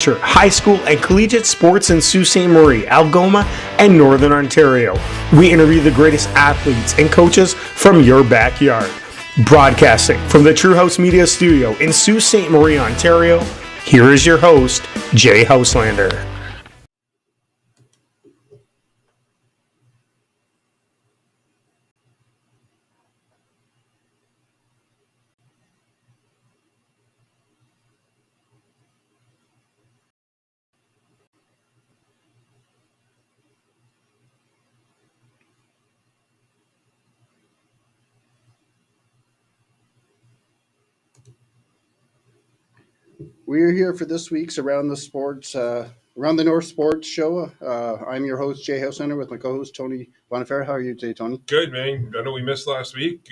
High school and collegiate sports in Sault Ste. Marie, Algoma, and Northern Ontario. We interview the greatest athletes and coaches from your backyard. Broadcasting from the True House Media Studio in Sault Ste. Marie, Ontario, here is your host, Jay Houslander. We're here for this week's Around the North Sports show. I'm your host, Jay Houslander, with my co-host, Tony Boniferro. How are you today, Tony? Good, man. I know we missed last week.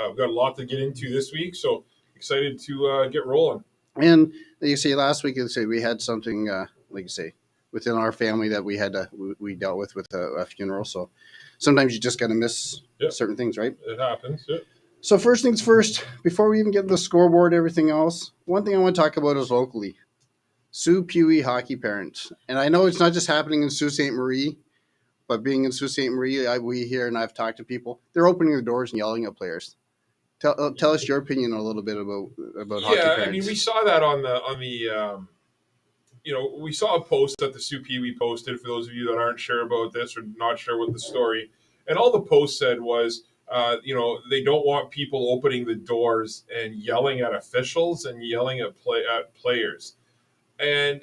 We've got a lot to get into this week, so excited to get rolling. And like you say, last week, we had something, within our family that we had we dealt with a funeral. So sometimes you just got to miss certain things, right? It happens, yeah. So first things first, before we even get to the scoreboard, everything else, one thing I want to talk about is locally. Sault Pewee hockey parents. And I know it's not just happening in Sault Ste. Marie, but being in Sault Ste. Marie, we hear and I've talked to people, they're opening the doors and yelling at players. Tell us your opinion a little bit about hockey parents. Yeah, I mean, we saw that on the we saw a post that the Sault Pewee posted, for those of you that aren't sure about this or not sure what the story. And all the post said was, they don't want people opening the doors and yelling at officials and yelling at players. And,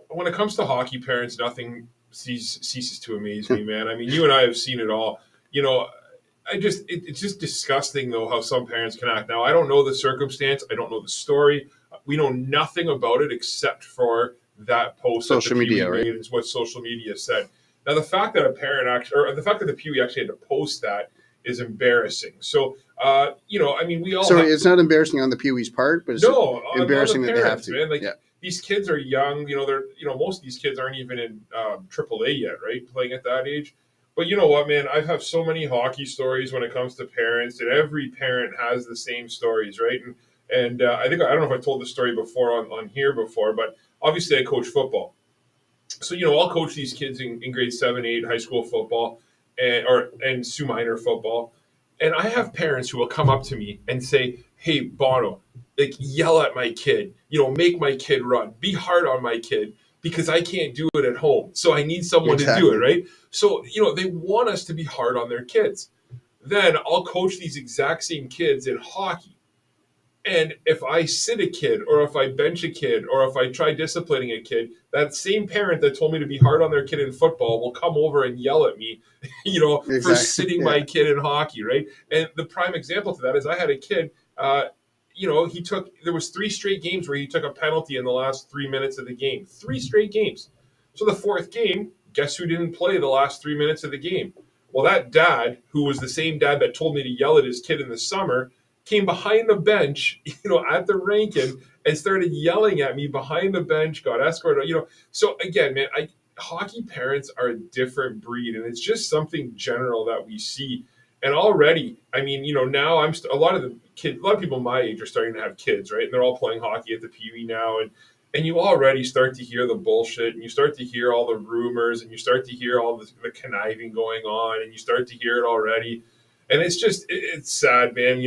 when it comes to hockey parents, nothing ceases to amaze me, man. I mean, you and I have seen it all. It's just disgusting, though, how some parents can act. Now, I don't know the circumstance. I don't know the story. We know nothing about it except for that post. Social media, right? It's what social media said. Now, the fact that the fact that the Pewee actually had to post that is embarrassing. So, we all. So it's not embarrassing on the Pewee's part, but it's embarrassing the that parents, they have to. Man. These kids are young. Most of these kids aren't even in AAA yet, right? Playing at that age. But you know what, man? I have so many hockey stories when it comes to parents, and every parent has the same stories, right? And I don't know if I told the story before on here before, but obviously I coach football. So, I'll coach these kids in grade 7, 8, high school football and Sioux Minor football. And I have parents who will come up to me and say, "Hey, Bono, yell at my kid, make my kid run, be hard on my kid, because I can't do it at home. So I need someone to do it," right? So, they want us to be hard on their kids. Then I'll coach these exact same kids in hockey. And if I sit a kid, or if I bench a kid, or if I try disciplining a kid, that same parent that told me to be hard on their kid in football will come over and yell at me, for sitting my kid in hockey, right? And the prime example to that is I had a kid, there was 3 straight games where he took a penalty in the last 3 minutes of the game. 3 straight games. So the fourth game, guess who didn't play the last 3 minutes of the game? Well, that dad, who was the same dad that told me to yell at his kid in the summer, came behind the bench, at the Rankin, and started yelling at me behind the bench, got escorted, So again, man, hockey parents are a different breed, and it's just something general that we see. And already, I mean, now a lot of people my age are starting to have kids, right? And they're all playing hockey at the Pewee now, and you already start to hear the bullshit, and you start to hear all the rumors, and you start to hear all the conniving going on, and you start to hear it already. And it's sad, man.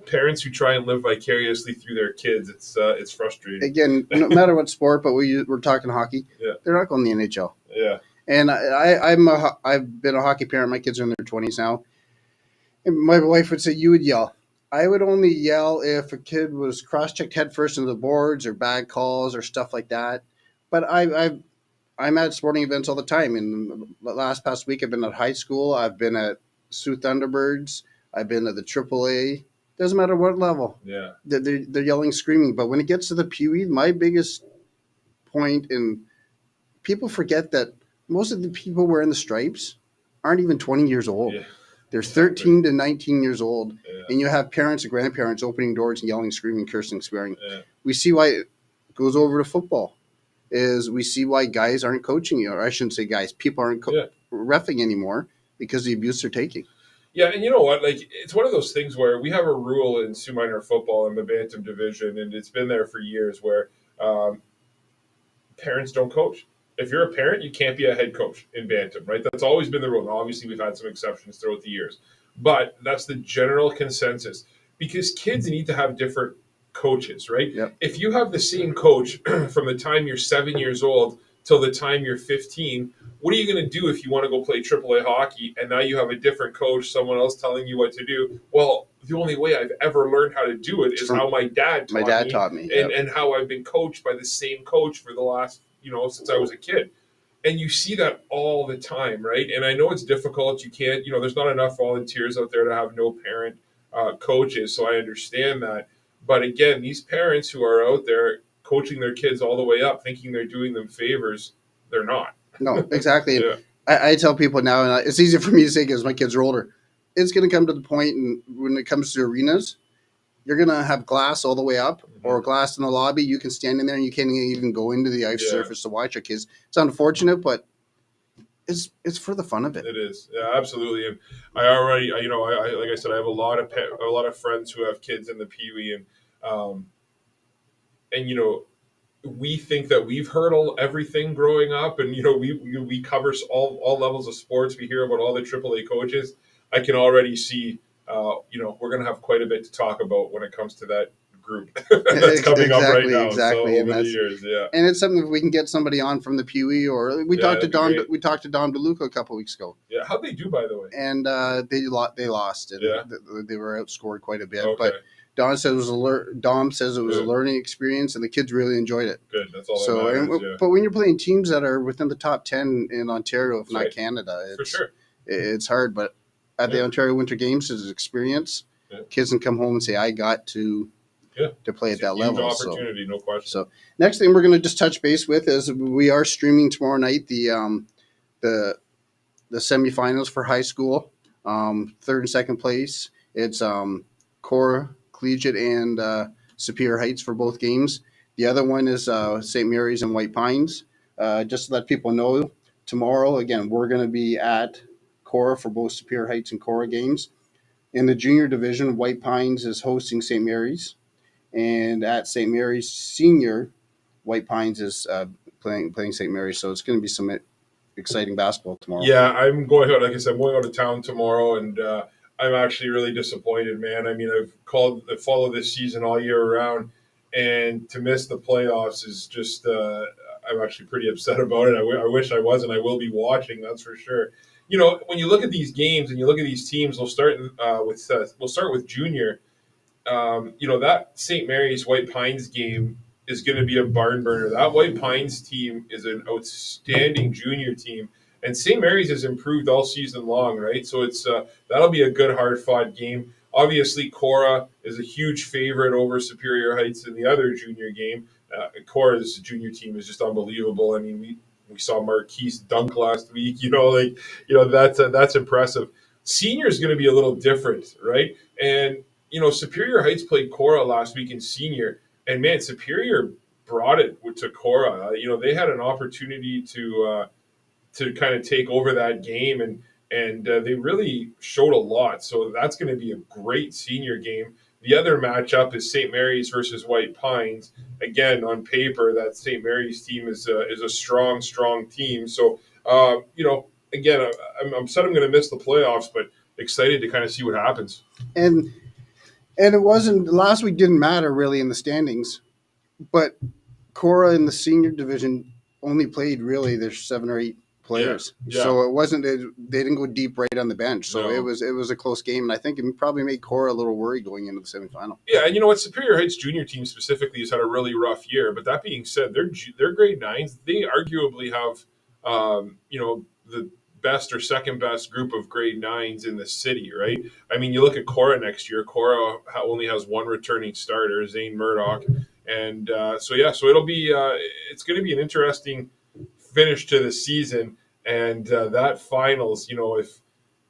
Parents who try and live vicariously through their kids, it's frustrating. Again, no matter what sport, but we're talking hockey. Yeah. They're not going to the NHL. Yeah. And I've been a hockey parent. My kids are in their 20s now. And my wife would say, you would yell. I would only yell if a kid was cross-checked headfirst into the boards or bad calls or stuff like that. But I'm at sporting events all the time. And past week, I've been at high school. I've been at Sault Thunderbirds. I've been at the AAA. Doesn't matter what level. Yeah. They're yelling, screaming. But when it gets to the Pewee, my biggest point, and people forget that most of the people wearing the stripes aren't even 20 years old. Yeah. They're 13 to 19 years old. Yeah. And you have parents and grandparents opening doors and yelling, screaming, cursing, swearing. Yeah. We see why it goes over to football. We see why guys aren't coaching, or I shouldn't say guys, people aren't reffing anymore because of the abuse they're taking. Yeah, and you know what? It's one of those things where we have a rule in Sioux Minor football in the Bantam division, and it's been there for years, where parents don't coach. If you're a parent, you can't be a head coach in bantam, right? That's always been the rule. Now, obviously, we've had some exceptions throughout the years, but that's the general consensus because kids need to have different coaches, right? Yep. If you have the same coach from the time you're 7 years old till the time you're 15, what are you going to do if you want to go play AAA hockey and now you have a different coach, someone else telling you what to do? Well, the only way I've ever learned how to do it is how my dad taught me. Yep. And how I've been coached by the same coach for the last, since I was a kid. And you see that all the time, right? And I know it's difficult. You can't, there's not enough volunteers out there to have no parent coaches. So I understand that. But again, these parents who are out there coaching their kids all the way up, thinking they're doing them favors, they're not. No, exactly. Yeah. I tell people now, and it's easier for me to say because my kids are older, it's going to come to the point, and when it comes to arenas, you're going to have glass all the way up or glass in the lobby. You can stand in there and you can't even go into the ice surface to watch your kids. It's unfortunate, but it's for the fun of it. It is. Yeah, absolutely. And I already, like I said, I have a lot of friends who have kids in the Pee Wee, and we think that we've heard everything growing up, and we cover all levels of sports. We hear about all the AAA coaches. I can already see, we're going to have quite a bit to talk about when it comes to that group that's coming up right now. Exactly, so over the years, yeah. And it's something if we can get somebody on from the Pee Wee, or we talked to Don. We talked to Don DeLuca a couple weeks ago. Yeah, how'd they do, by the way? And they lost. And they were outscored quite a bit, okay. but. Dom says it was a learning experience, and the kids really enjoyed it. Good, that's all that matters. But when you're playing teams that are within the top 10 in Ontario, if not Canada, for sure, it's hard. But at the Ontario Winter Games, it's an experience. Kids can come home and say, "I got to play at that level." Opportunity, no question. So next thing we're going to just touch base with is we are streaming tomorrow night the semifinals for high school, third and second place. It's Cora Collegiate and Superior Heights for both games. The other one is St. Mary's and White Pines. Just to let people know, tomorrow, again, we're going to be at Cora for both Superior Heights and Cora games. In the junior division, White Pines is hosting St. Mary's. And at St. Mary's Senior, White Pines is playing St. Mary's. So it's going to be some exciting basketball tomorrow. Yeah, I'm going out. Like I said, I'm going out of town tomorrow, and I'm actually really disappointed, man. I mean, I've followed this season all year around, and to miss the playoffs is just, I'm actually pretty upset about it. I wish I wasn't. I will be watching, that's for sure. When you look at these games and you look at these teams, we'll start with junior. That St. Mary's White Pines game is going to be a barn burner. That White Pines team is an outstanding junior team. And St. Mary's has improved all season long, right? So it's that'll be a good, hard-fought game. Obviously, Cora is a huge favorite over Superior Heights in the other junior game. Cora's junior team is just unbelievable. I mean, we saw Marquise dunk last week. That's impressive. Senior is going to be a little different, right? And Superior Heights played Cora last week in senior, and man, Superior brought it to Cora. They had an opportunity to kind of take over that game, and they really showed a lot. So that's going to be a great senior game. The other matchup is St. Mary's versus White Pines. Again, on paper, that St. Mary's team is a strong team. So, again, I'm sad I'm going to miss the playoffs, but excited to kind of see what happens. And it wasn't – last week didn't matter really in the standings, but Cora in the senior division only played really there's 7 or 8 players. Yeah. So it wasn't they didn't go deep right on the bench. So it was a close game, and I think it probably made Cora a little worried going into the semifinal. Yeah, and you know what, Superior Heights junior team specifically has had a really rough year. But that being said, they're grade 9s. They arguably have the best or second best group of grade 9s in the city, right? I mean, you look at Cora next year. Cora only has one returning starter, Zane Murdoch, and so it'll be it's going to be an interesting finish to the season. And that finals,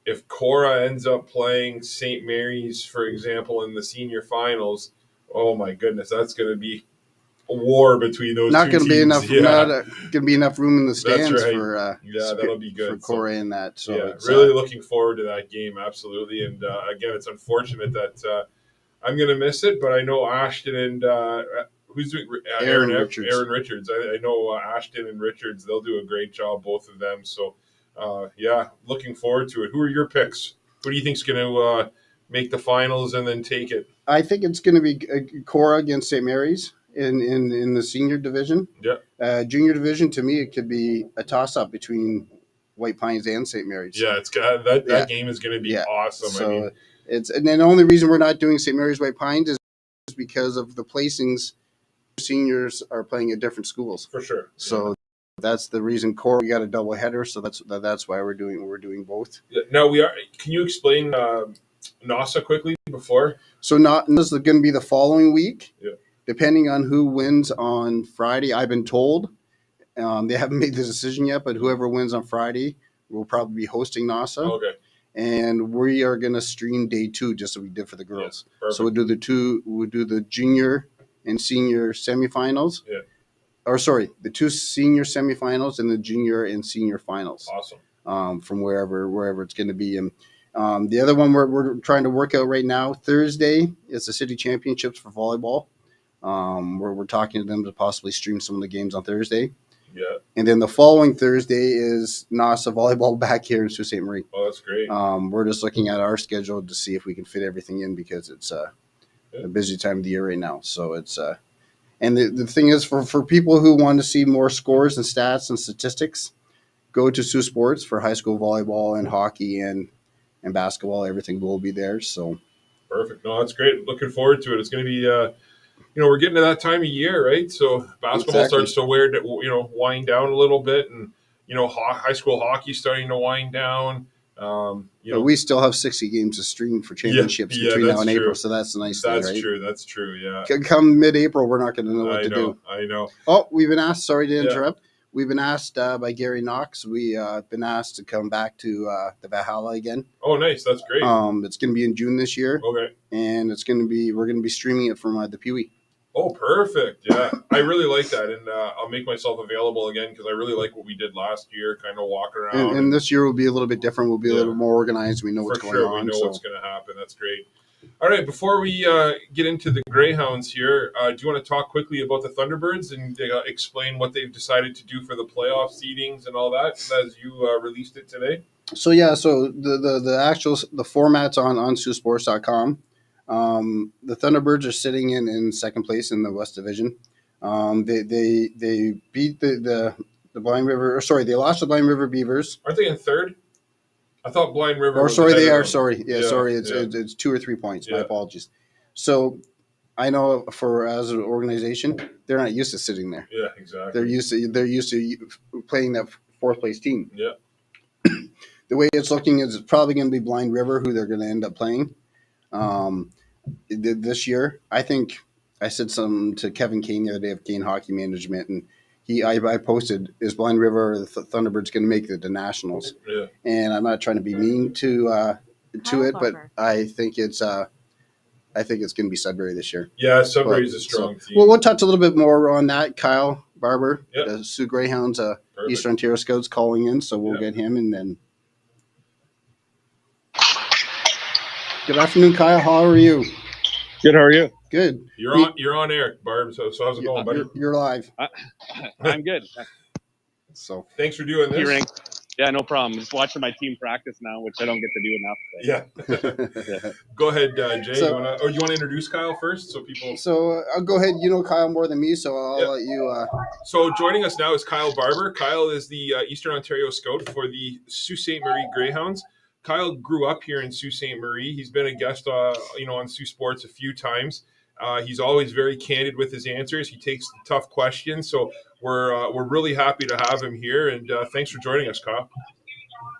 if Cora ends up playing St. Mary's, for example, in the senior finals, oh my goodness, that's going to be a war between those not two going to be teams. enough. Not going to be enough room in the stands for that'll be good for Cora in that. So yeah, really looking forward to that game, absolutely. And again, it's unfortunate that I'm going to miss it, but I know Ashton and Who's doing Aaron Richards. Aaron Richards. I know Ashton and Richards. They'll do a great job, both of them. So, looking forward to it. Who are your picks? Who do you think's going to make the finals and then take it? I think it's going to be Cora against St. Mary's in the senior division. Yeah. Junior division, to me, it could be a toss-up between White Pines and St. Mary's. Yeah, it's got that game is going to be awesome. So and then the only reason we're not doing St. Mary's White Pines is because of the placings. Seniors are playing at different schools. For sure. So that's the reason. Cora, we got a double header, so that's why we're doing both. Now we are. Can you explain NASA quickly before? So this is going to be the following week. Yeah. Depending on who wins on Friday, I've been told they haven't made the decision yet, but whoever wins on Friday will probably be hosting NASA. Okay. And we are going to stream day 2 just like we did for the girls. Yeah, so we'll do the junior and senior semifinals. Yeah. Or sorry, the 2 senior semifinals and the junior and senior finals. Awesome. From wherever it's going to be. And the other one we're trying to work out right now, Thursday, is the city championships for volleyball. We're talking to them to possibly stream some of the games on Thursday. Yeah. And then the following Thursday is NASA volleyball back here in Sault Ste. Marie. Oh, that's great. We're just looking at our schedule to see if we can fit everything in because it's a busy time of the year right now. So it's and the thing is for people who want to see more scores and stats and statistics, go to Sioux Sports for high school volleyball and hockey and basketball. Everything will be there. So perfect. No, that's great. Looking forward to it. It's going to be we're getting to that time of year, right? So basketball starts to wind down a little bit, and high school hockey starting to wind down. We still have 60 games to stream for championships between now and April, so that's a nice thing, right? That's true. Yeah. Come mid-April, we're not going to know what to do. I know. Oh, we've been asked. Sorry to interrupt. We've been asked by Gary Knox. We've been asked to come back to the Valhalla again. Oh, nice. That's great. It's going to be in June this year. Okay. And we're going to be streaming it from the Pee Wee. Oh, perfect. Yeah. I really like that. And I'll make myself available again because I really like what we did last year, kind of walk around. And this year will be a little bit different. We'll be a little more organized. We know what's going on. We know what's going to happen. That's great. All right. Before we get into the Greyhounds here, do you want to talk quickly about the Thunderbirds and explain what they've decided to do for the playoff seedings and all that as you released it today? So, the format's on SiouxSports.com. The Thunderbirds are sitting in second place in the West Division. They beat the Blind River. They lost the Blind River Beavers. Aren't they in third? I thought Blind River. They are. Sorry. It's 2 or 3 points. My apologies. So I know as an organization, they're not used to sitting there. Yeah, exactly. They're used to playing that 4th place team. Yeah. The way it's looking is it's probably going to be Blind River who they're going to end up playing. This year, I think I said something to Kevin Kane the other day of Kane Hockey Management, and I posted, is Blind River or the Thunderbirds going to make the nationals? Yeah. And I'm not trying to be mean to it, but I think it's going to be Sudbury this year. Yeah, Sudbury's a strong team. Well, we'll touch a little bit more on that. Kyle Barber, yep. the Sioux Greyhounds, Eastern Ontario Scouts calling in, so we'll get him, and then. Good afternoon, Kyle. How are you? Good. How are you? Good. You're on air, Barb. So how's it going, buddy? You're live. I'm good. So thanks for doing this. Yeah, no problem. Just watching my team practice now, which I don't get to do enough. So. Yeah. Go ahead, Jay. You want to introduce Kyle first, so people. So I'll go ahead. You know Kyle more than me, so I'll let you. So joining us now is Kyle Barber. Kyle is the Eastern Ontario Scout for the Sault Ste. Marie Greyhounds. Kyle grew up here in Sault Ste. Marie. He's been a guest, on Sioux Sports a few times. He's always very candid with his answers. He takes tough questions, so we're really happy to have him here. And thanks for joining us, Kyle.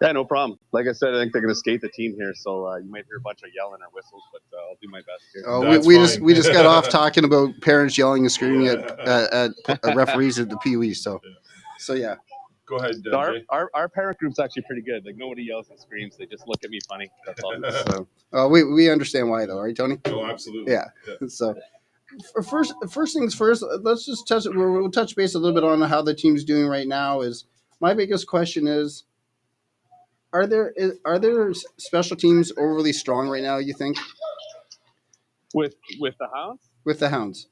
Yeah, no problem. Like I said, I think they're going to skate the team here, so you might hear a bunch of yelling or whistles, but I'll do my best here. We just got off talking about parents yelling and screaming at referees at the Pee Wee. So yeah. Go ahead, Jay. Our parent group's actually pretty good. Like, nobody yells and screams. They just look at me funny. That's all. So, we understand why, though, right, Tony? Oh, absolutely. Yeah. So, first things first, let's just we'll touch base a little bit on how the team's doing right now. Is my biggest question is, are there special teams overly strong right now, you think? With the Hounds? With the Hounds.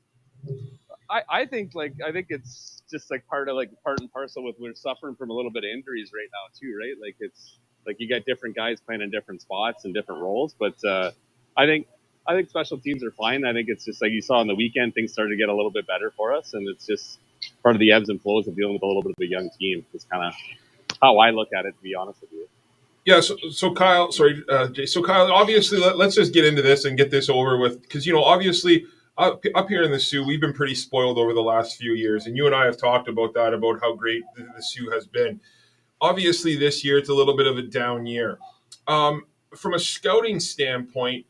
I think it's just like part and parcel with we're suffering from a little bit of injuries right now too, right? Like it's like you got different guys playing in different spots and different roles, but I think special teams are fine. I think it's just like you saw on the weekend, things started to get a little bit better for us, and it's just part of the ebbs and flows of dealing with a little bit of a young team. It's kind of how I look at it, to be honest with you. Yeah, so Kyle, sorry, Jay. So Kyle, obviously, let's just get into this and get this over with, because obviously, up here in the Sioux, we've been pretty spoiled over the last few years, and you and I have talked about that, about how great the Sioux has been. Obviously, this year it's a little bit of a down year. From a scouting standpoint,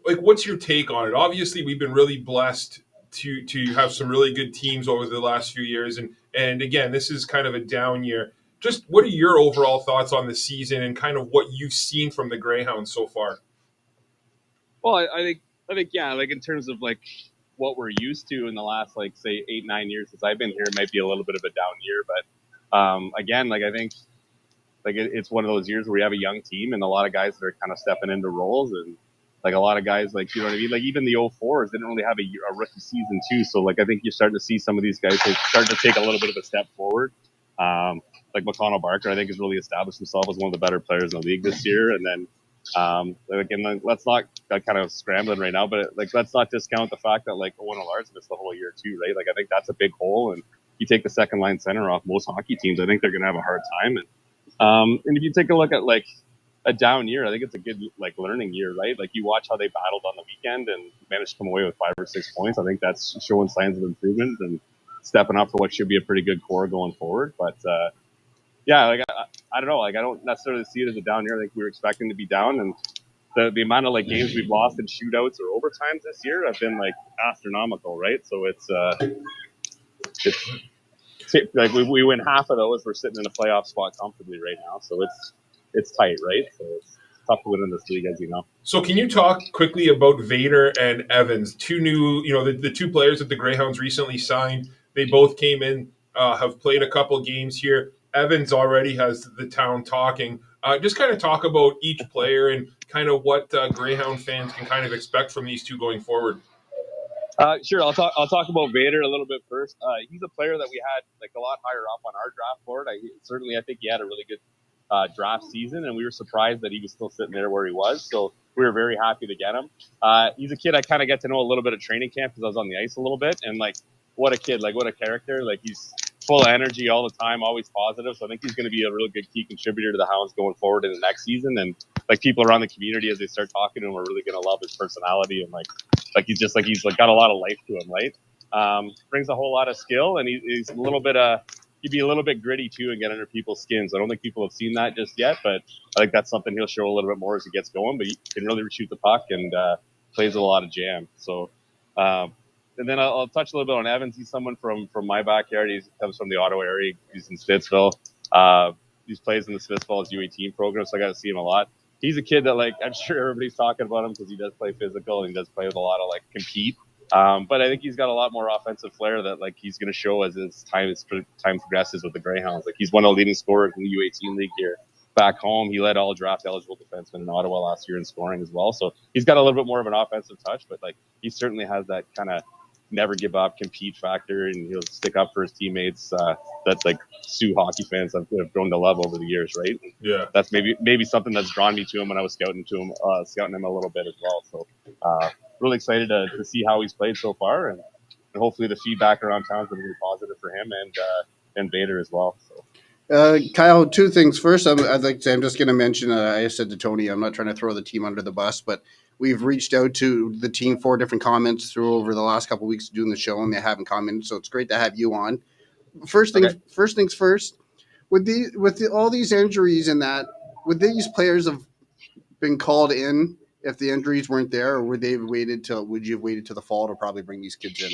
like, what's your take on it? Obviously, we've been really blessed to have some really good teams over the last few years, and again, this is kind of a down year. Just what are your overall thoughts on the season and kind of what you've seen from the Greyhounds so far? Well, I think yeah, like in terms of like what we're used to in the last like say 8-9 years since I've been here, it might be a little bit of a down year, but again, like I think like it's one of those years where we have a young team and a lot of guys that are kind of stepping into roles, and like a lot of guys, like, you know what I mean? Like even the 04s didn't really have a rookie season too. So like, I think you're starting to see some of these guys start to take a little bit of a step forward. Like McConnell Barker, I think has really established himself as one of the better players in the league this year. And then, again, let's not kind of scrambling right now, but like, let's not discount the fact that like Owen Allard's missed the whole year too, right? Like, I think that's a big hole. And you take the second line center off most hockey teams, I think they're going to have a hard time. And if you take a look at like a down year, I think it's a good like learning year, right? Like you watch how they battled on the weekend and managed to come away with 5 or 6 points. I think that's showing signs of improvement and stepping up for what should be a pretty good core going forward. But yeah, like I don't know, like I don't necessarily see it as a down year. I think we were expecting to be down, and the amount of like games we've lost in shootouts or overtimes this year have been like astronomical, right? So it's like we win half of those, we're sitting in a playoff spot comfortably right now. So it's tight, right? So it's tough to win in this league, as you know. So can you talk quickly about Vader and Evans, two new, the two players that the Greyhounds recently signed? They both came in, have played a couple games here. Evans already has the town talking. Just kind of talk about each player and kind of what Greyhound fans can kind of expect from these two going forward. Sure. I'll talk about Vader a little bit first. He's a player that we had like a lot higher up on our draft board. I think he had a really good draft season, and we were surprised that he was still sitting there where he was. So we were very happy to get him. He's a kid I kind of get to know a little bit at training camp because I was on the ice a little bit, and like what a kid, like what a character. Like he's full of energy all the time, always positive. So I think he's going to be a real good key contributor to the Hounds going forward in the next season. And like people around the community, as they start talking to him, are really going to love his personality, and like he's got a lot of life to him, right? Brings a whole lot of skill, and he's a little bit he'd be a little bit gritty too and get under people's skins. I don't think people have seen that just yet, but I think that's something he'll show a little bit more as he gets going. But he can really shoot the puck and plays with a lot of jam. So, and then I'll touch a little bit on Evans. He's someone from my backyard. He comes from the Ottawa area. He's in Stittsville. He plays in the Smith Falls U18 program, so I got to see him a lot. He's a kid that, like, I'm sure everybody's talking about him because he does play physical and he does play with a lot of, like, compete. But I think he's got a lot more offensive flair that, like, he's going to show as time progresses with the Greyhounds. Like, he's one of the leading scorers in the U18 league here. Back home, he led all draft-eligible defensemen in Ottawa last year in scoring as well. So he's got a little bit more of an offensive touch, but, like, he certainly has that kind of never give up, compete factor, and he'll stick up for his teammates. That's like Sioux hockey fans have grown to love over the years, right? Yeah, that's maybe something that's drawn me to him when I was scouting him a little bit as well. So really excited to see how he's played so far, and hopefully the feedback around town is going to be positive for him and Vader as well. So. Kyle, two things. First, I'm just going to mention, I said to Tony, I'm not trying to throw the team under the bus, but we've reached out to the team 4 different comments through over the last couple of weeks doing the show, and they haven't commented, so it's great to have you on. First things first, with all these injuries and that, would these players have been called in if the injuries weren't there, or would you have waited till the fall to probably bring these kids in?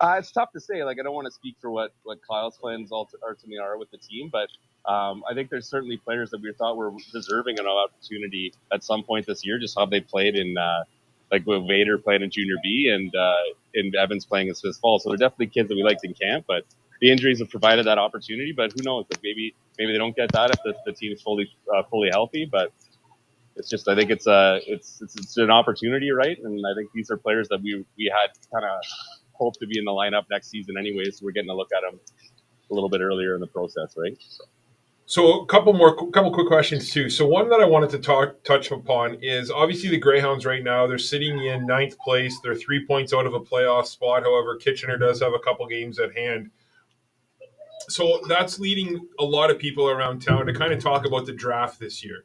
It's tough to say. Like, I don't want to speak for what Kyle's plans ultimately are with the team, but I think there's certainly players that we thought were deserving of an opportunity at some point this year, just how they played in, like with Vader playing in Junior B and Evans playing in Smith Falls. So they're definitely kids that we liked in camp, but the injuries have provided that opportunity. But who knows? Like maybe they don't get that if the team is fully healthy. But it's just, I think it's an opportunity, right? And I think these are players that we had kind of hope to be in the lineup next season anyways. So we're getting a look at him a little bit earlier in the process, right? So a couple quick questions too. So one that I wanted to touch upon is obviously the Greyhounds right now. They're sitting in 9th place. They're 3 points out of a playoff spot. However, Kitchener does have a couple games at hand. So that's leading a lot of people around town to kind of talk about the draft this year.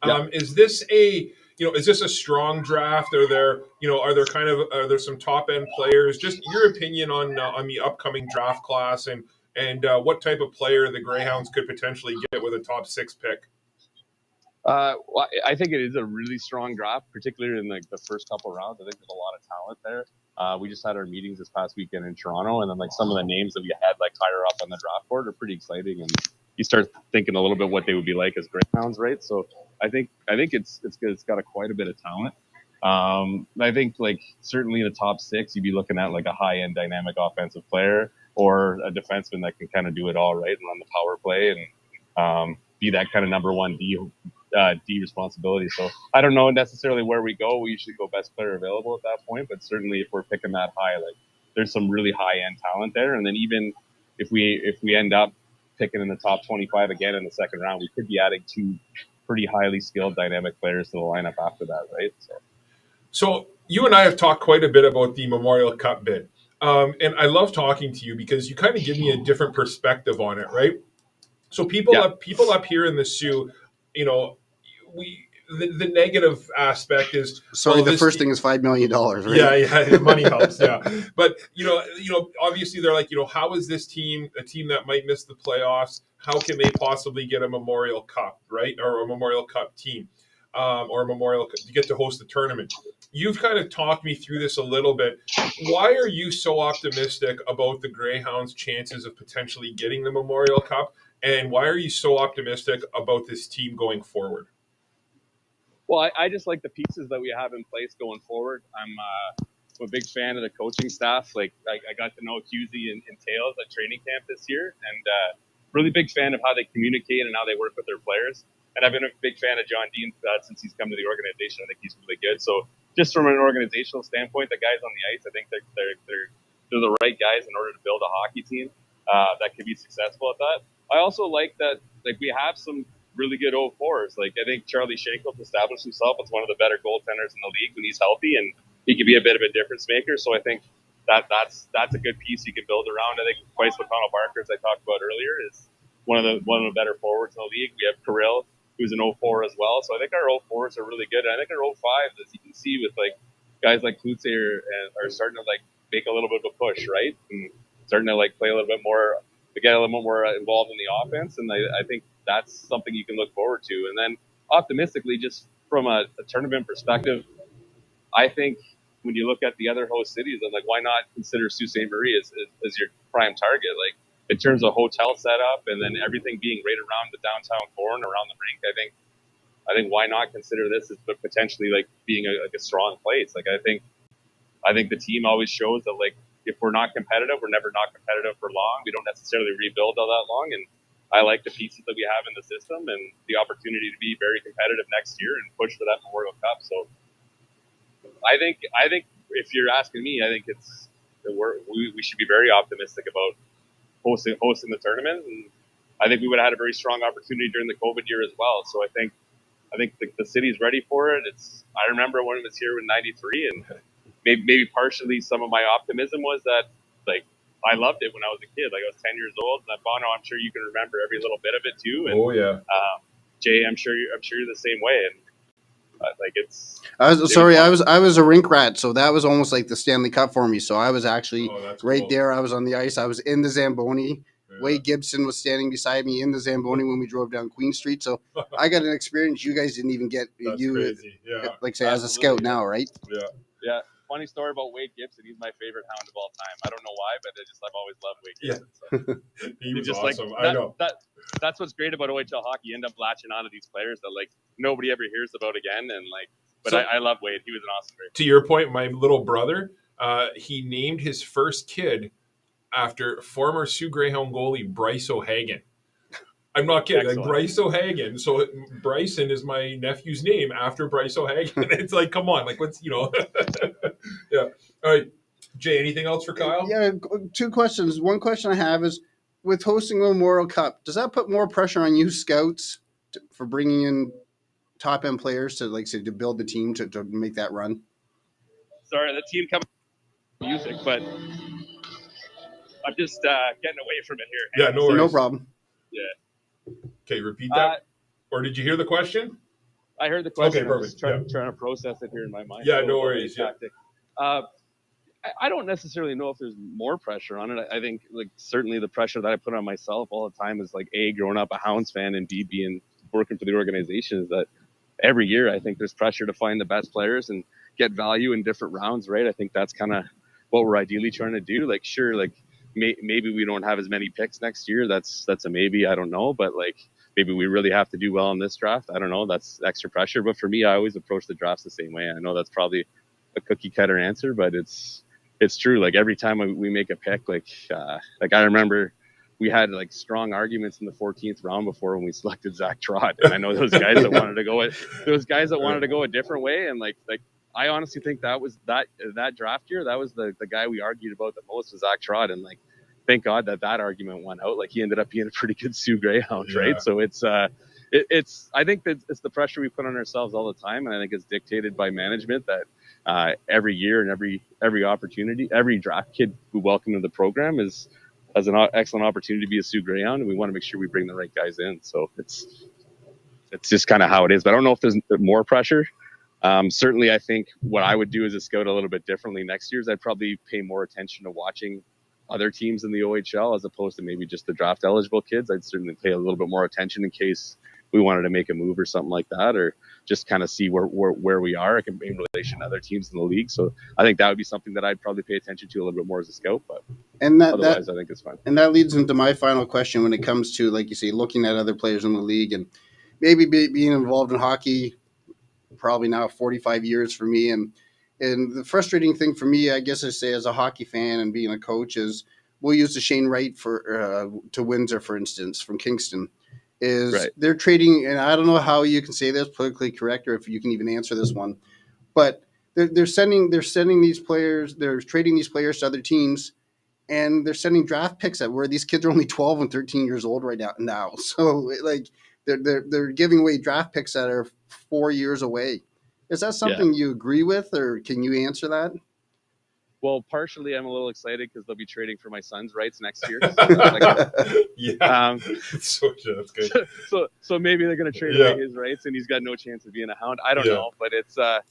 Yeah. Is this a strong draft? Are there some top end players? Just your opinion on the upcoming draft class and what type of player the Greyhounds could potentially get with a top 6 pick. Well, I think it is a really strong draft, particularly in the first couple rounds. I think there's a lot of talent there. We just had our meetings this past weekend in Toronto, and then some of the names that we had higher up on the draft board are pretty exciting. And you start thinking a little bit what they would be like as Greyhounds, right? So I think it's good. It's got quite a bit of talent. I think certainly in the top 6, you'd be looking at a high end dynamic offensive player or a defenseman that can kind of do it all, right, and run the power play and be that kind of number 1 D responsibility. So I don't know necessarily where we go. We usually go best player available at that point, but certainly if we're picking that high, there's some really high end talent there. And then even if we end up picking in the top 25 again in the second round, we could be adding 2 pretty highly skilled dynamic players to the lineup after that, right? So you and I have talked quite a bit about the Memorial Cup bid. And I love talking to you because you kind of give me a different perspective on it, right? So people up here in the Sioux, the negative aspect is the first thing is $5 million, right? Yeah, money helps, yeah. But obviously they're how is this team a team that might miss the playoffs? How can they possibly get a Memorial Cup, right, or a Memorial Cup team, or a Memorial Cup to get to host the tournament? You've kind of talked me through this a little bit. Why are you so optimistic about the Greyhounds' chances of potentially getting the Memorial Cup? And why are you so optimistic about this team going forward? Well, I just like the pieces that we have in place going forward. I'm a big fan of the coaching staff. I got to know Husey and Tails at training camp this year, and really big fan of how they communicate and how they work with their players. And I've been a big fan of John Dean since he's come to the organization. I think he's really good. So just from an organizational standpoint, the guys on the ice, I think they're the right guys in order to build a hockey team that can be successful at that. I also like that we have some really good 0-4s. I think Charlie Schenkel's established himself as one of the better goaltenders in the league when he's healthy, and he can be a bit of a difference maker. So I think that's a good piece you can build around. I think Bryce McConnell-Barker, as I talked about earlier, is one of the better forwards in the league. We have Kirill, who's an 0-4 as well. So I think our 0-4s are really good. And I think our 0-5s, as you can see with guys like Klutze are starting to make a little bit of a push, right? And starting to play a little bit more, to get a little bit more involved in the offense. And I think that's something you can look forward to. And then optimistically, just from a tournament perspective, I think when you look at the other host cities, I'm why not consider Sault Ste. Marie as your prime target? In terms of hotel setup and then everything being right around the downtown core and around the rink, I think why not consider this as potentially being a strong place? I think the team always shows that if we're not competitive, we're never not competitive for long. We don't necessarily rebuild all that long, and I like the pieces that we have in the system and the opportunity to be very competitive next year and push for that Memorial Cup. So I think if you're asking me, I think we should be very optimistic about hosting the tournament, and I think we would have had a very strong opportunity during the COVID year as well. So I think the city's ready for it. I remember when it was here in '93, and maybe partially some of my optimism was that I loved it when I was a kid. I was 10 years old, and Bono, I'm sure you can remember every little bit of it too. And, oh yeah. Jay, I'm sure you're the same way. And I was a rink rat, so that was almost like the Stanley Cup for me. So I was actually right there. I was on the ice. I was in the Zamboni. Yeah. Wade Gibson was standing beside me in the Zamboni when we drove down Queen Street. So I got an experience you guys didn't even get. That's crazy. Yeah. As a scout now, right? Yeah. Yeah. Funny story about Wade Gibson. He's my favorite Hound of all time. I don't know why, but I've always loved Wade Gibson. Yeah. So. He was just awesome. I know. That's what's great about OHL hockey. You end up latching onto these players that nobody ever hears about again, and But I love Wade. He was an awesome player. To your point, my little brother, he named his first kid after former Sioux Greyhound goalie Bryce O'Hagan. I'm not kidding. Bryce O'Hagan. So Bryson is my nephew's name after Bryce O'Hagan. It's come on. What's, Yeah. All right. Jay, anything else for Kyle? Yeah, two questions. One question I have is, with hosting the Memorial Cup, does that put more pressure on you scouts for bringing in top end players to, like, say, to build the team to make that run? Sorry, the team coming music, but I'm just getting away from it here. Yeah, no worries. No problem. Yeah. Okay, repeat that. Or did you hear the question? I heard the question. Okay, I'm just perfect. trying to process it here in my mind. Yeah, no worries. Yeah. I don't necessarily know if there's more pressure on it. I think, like, certainly the pressure that I put on myself all the time is, like, A, growing up a Hounds fan, and B, being working for the organization, is that every year I think there's pressure to find the best players and get value in different rounds, right? I think that's kind of what we're ideally trying to do. Like, sure, like, maybe we don't have as many picks next year. That's a maybe. I don't know. But, like, maybe we really have to do well in this draft. I don't know. That's extra pressure. But for me, I always approach the drafts the same way. I know that's probably a cookie cutter answer, but it's true. Like, every time we make a pick, like I remember we had, like, strong arguments in the 14th round before when we selected Zach Trott. And I know those guys that wanted to go a different way. And like I honestly think that was that draft year, that was the guy we argued about the most, was Zach Trott. And, like, thank God that argument went out. Like, he ended up being a pretty good Sioux Greyhound, right? So it's I think that it's the pressure we put on ourselves all the time, and I think it's dictated by management that every year and every opportunity, every draft kid we welcome to the program has an excellent opportunity to be a Sioux Greyhound, and we want to make sure we bring the right guys in. So it's just kind of how it is. But I don't know if there's more pressure. Certainly, I think what I would do as a scout a little bit differently next year is I'd probably pay more attention to watching other teams in the OHL as opposed to maybe just the draft eligible kids. I'd certainly pay a little bit more attention in case we wanted to make a move or something like that, or just kind of see where we are in relation to other teams in the league. So I think that would be something that I'd probably pay attention to a little bit more as a scout, but otherwise I think it's fine. And that leads into my final question when it comes to, like you say, looking at other players in the league and maybe being involved in hockey probably now 45 years for me. And the frustrating thing for me, I guess I say, as a hockey fan and being a coach, is we'll use the Shane Wright to Windsor, for instance, from Kingston. They're trading, and I don't know how you can say this politically correct or if you can even answer this one, but they're sending these players, they're trading these players to other teams, and they're sending draft picks where these kids are only 12 and 13 years old right now. So, like, they're giving away draft picks that are 4 years away. Is that something you agree with, or can you answer that? Well, partially, I'm a little excited because they'll be trading for my son's rights next year. That's good. So maybe they're going to trade away his rights, and he's got no chance of being a Hound. I don't know, but it's I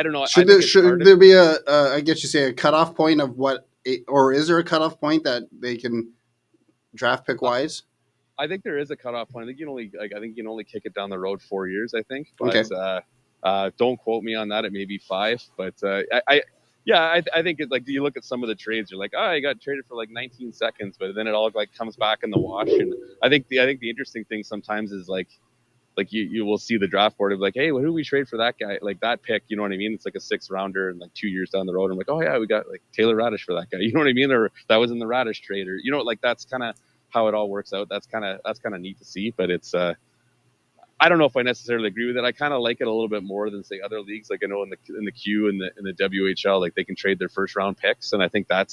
don't know. Should there be I guess you say a cutoff point of or is there a cutoff point that they can draft pick wise? I think there is a cutoff point. I think you can only kick it down the road 4 years. I think. But, okay. Don't quote me on that. It may be 5, but I think it's like, you look at some of the trades, you're like, oh, I got traded for like 19 seconds, but then it all like comes back in the wash. And I think the interesting thing sometimes is like you will see the draft board of like, hey, well, who do we trade for that guy? Like that pick, you know what I mean? It's like a 6th rounder, and like 2 years down the road, I'm like, oh yeah, we got like Taylor Radish for that guy. You know what I mean? Or that was in the Radish trade, or, you know, like that's kind of how it all works out. That's kind of neat to see, but it's, I don't know if I necessarily agree with it. I kind of like it a little bit more than, say, other leagues. Like, I know in the Q and in the WHL, like, they can trade their first round picks, and I think that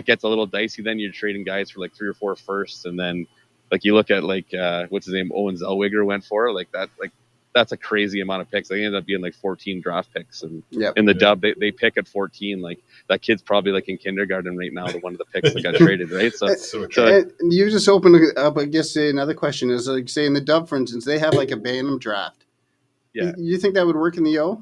gets a little dicey. Then you're trading guys for like 3 or 4 firsts, and then like you look at like what's his name, Owen Zellweger went for like that. Like, that's a crazy amount of picks. They ended up being like 14 draft picks, and in the dub they pick at 14. Like, that kid's probably like in kindergarten right now, the one of the picks that got traded, right? So you just opened up, I guess, another question is, like, say in the dub, for instance, they have like a Bantam draft. Yeah, you think that would work in the O?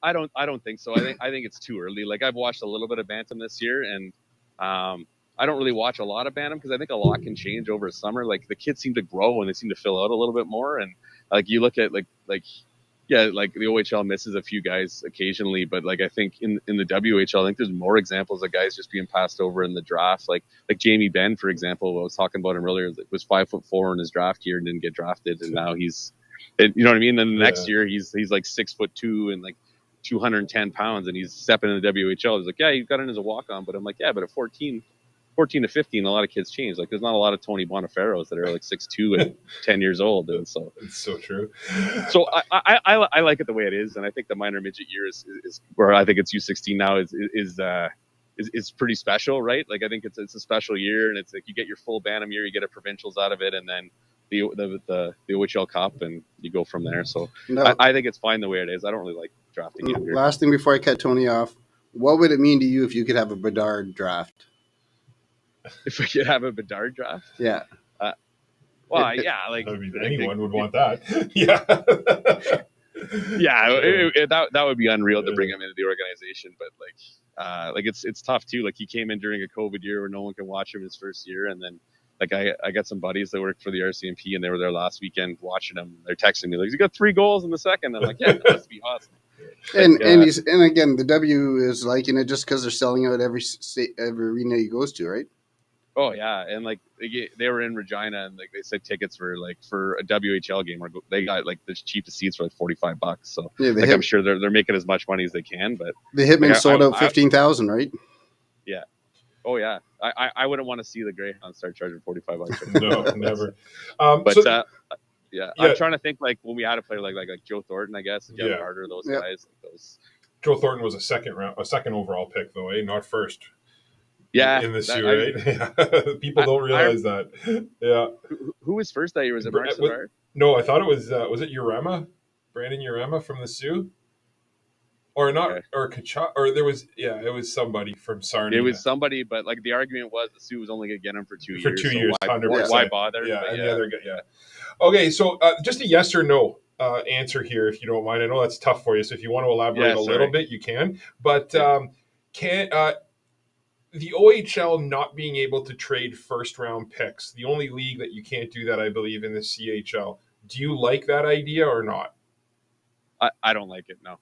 I don't think so. I think it's too early. Like, I've watched a little bit of Bantam this year, and I don't really watch a lot of Bantam because I think a lot can change over summer. Like, the kids seem to grow and they seem to fill out a little bit more, and like you look at like the OHL misses a few guys occasionally, but like I think in the WHL, I think there's more examples of guys just being passed over in the draft. Like Jamie Benn, for example, I was talking about him earlier, was 5'4" in his draft year and didn't get drafted, and now he's, you know what I mean? Then the next year he's like 6'2" and like 210 pounds, and he's stepping in the WHL. He's like, yeah, he got in as a walk-on, but I'm like, yeah, but at 14, 14 to 15, a lot of kids change. Like there's not a lot of Tony Boniferros that are like 6'2" and 10 years old. And so It's so true. So I like it the way it is, and I think the minor midget year is where I think it's U16 now is pretty special, right? Like I think it's a special year, and it's like you get your full Bantam year, you get a provincials out of it, and then the OHL Cup, and you go from there. So No. I think it's fine the way it is. I don't really like drafting younger. Last thing before I cut Tony off, what would it mean to you if you could have a Bedard draft? If we could have a Bedard draft, Yeah. well, yeah, like anyone would want that. Yeah. Yeah, that would be unreal to bring him into the organization, but like it's tough too. Like he came in during a COVID year where no one can watch him his first year, and then like I got some buddies that work for the RCMP, and they were there last weekend watching him. They're texting me like, "You got 3 goals in the second." I'm like, "Yeah, that must be awesome." And again, the W is liking it just because they're selling out every arena he goes to, right? Oh yeah, and like they were in Regina, and like they said tickets for a WHL game, they got like the cheapest seats for like $45. So yeah, I'm sure they're making as much money as they can. But the Hitmen sold out 15,000, right? Yeah. Oh yeah, I wouldn't want to see the Greyhound start charging $45. No, never. But yeah, I'm trying to think like when we had a player like Joe Thornton, I guess, Jeff Carter, those guys. Like those. Joe Thornton was a second overall pick, though, not first. Yeah, in the Sioux, right? People don't realize that. Yeah. Who was first that year? Was it Mark Savard? No, I thought it was it Urema? Brandon Urema from the Sioux? Or not, okay. Or Kachuk, or there was, it was somebody from Sarnia. It was somebody, but like the argument was the Sioux was only going to get him for 2 years. For 2 years, so 100%. Why bother? Yeah, and the other guy, Okay, so just a yes or no answer here, if you don't mind. I know that's tough for you, so if you want to elaborate a little bit, you can. But the OHL not being able to trade first-round picks, the only league that you can't do that, I believe, in the CHL. Do you like that idea or not? I don't like it, no.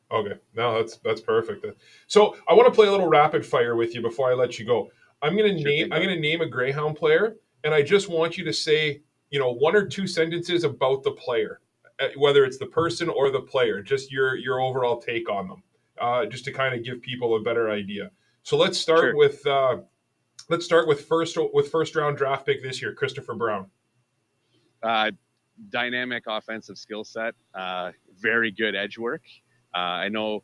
Okay, no, that's perfect. So I want to play a little rapid fire with you before I let you go. I'm gonna name a Greyhound player, and I just want you to say, 1 or 2 sentences about the player, whether it's the person or the player, just your overall take on them, just to kind of give people a better idea. So let's start with first round draft pick this year, Christopher Brown. Dynamic offensive skill set, very good edge work. I know,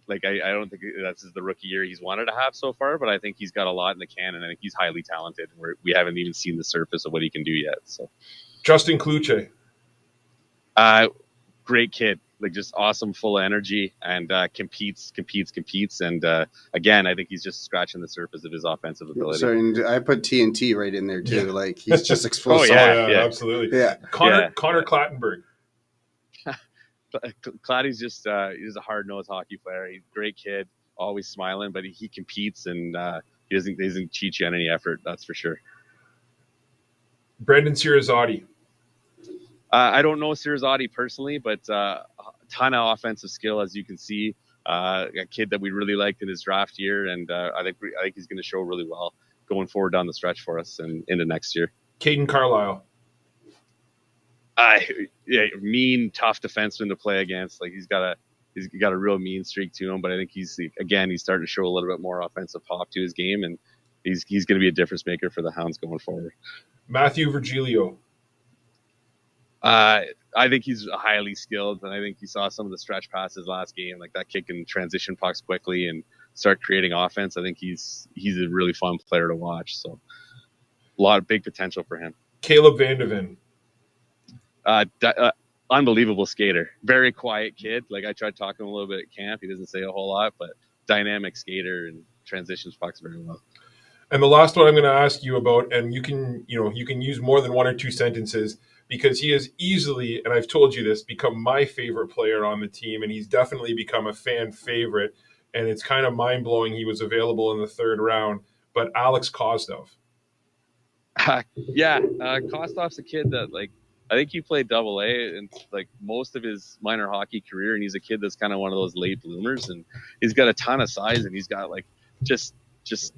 I don't think that's the rookie year he's wanted to have so far, but I think he's got a lot in the can, and I think he's highly talented. We haven't even seen the surface of what he can do yet. So, Justin Kluche. Great kid, just awesome, full of energy, and competes. And again, I think he's just scratching the surface of his offensive ability. Sorry, and I put TNT right in there too. Yeah. He's just explosive. Absolutely. Yeah. Connor Clattenburg. Claddy's just he's a hard-nosed hockey player. He's a great kid, always smiling, but he competes, and he doesn't cheat you on any effort. That's for sure. Brendan Sirizotti. I don't know Sirizotti personally, but a ton of offensive skill, as you can see. A kid that we really liked in his draft year, and I think he's going to show really well going forward down the stretch for us and into next year. Caden Carlisle. Mean, tough defenseman to play against. He's got a real mean streak to him, but I think he's starting to show a little bit more offensive pop to his game, and he's going to be a difference maker for the Hounds going forward. Matthew Virgilio. I think he's highly skilled, and I think you saw some of the stretch passes last game, like that kick and transition pucks quickly and start creating offense. I think he's a really fun player to watch. So a lot of big potential for him. Caleb Vandeven. Unbelievable skater. Very quiet kid. I tried talking to him a little bit at camp. He doesn't say a whole lot, but dynamic skater and transitions pucks very well. And the last one I'm going to ask you about, and you can use more than 1 or 2 sentences, because he has easily, and I've told you this, become my favorite player on the team, and he's definitely become a fan favorite, and it's kind of mind-blowing he was available in the 3rd round, but Alex Kostov. Kostov's a kid that, I think he played AA and most of his minor hockey career, and he's a kid that's kind of one of those late bloomers, and he's got a ton of size, and he's got just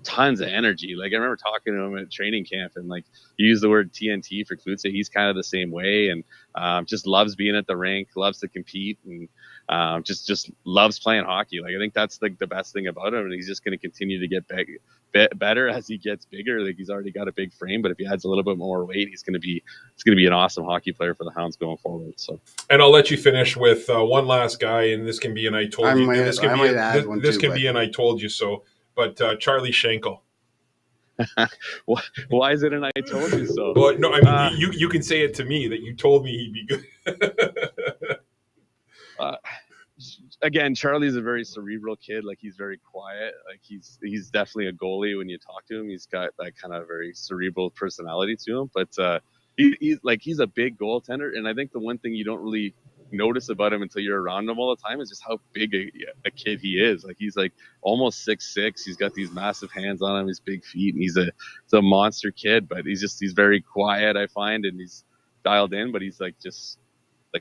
tons of energy. I remember talking to him at training camp, and you use the word TNT for Klutze. He's kind of the same way, and just loves being at the rink, loves to compete, and just loves playing hockey. Like I think that's like the best thing about him, and he's just going to continue to get better as he gets bigger. Like he's already got a big frame, but if he adds a little bit more weight, it's going to be an awesome hockey player for the Hounds going forward. So, and I'll let you finish with one last guy, and this can be an I told you. This can be an I told you so. But Charlie Schenkel. Why is it an I told you so? Well, no, I mean you can say it to me that you told me he'd be good. Again, Charlie's a very cerebral kid. Like he's very quiet. Like he's definitely a goalie when you talk to him. He's got that kind of very cerebral personality to him. But he's a big goaltender, and I think the one thing you don't really notice about him until you're around him all the time is just how big a kid he is. Like he's like almost 6'6". He's got these massive hands on him, his big feet, and he's a monster kid. But he's very quiet, I find, and he's dialed in. But he's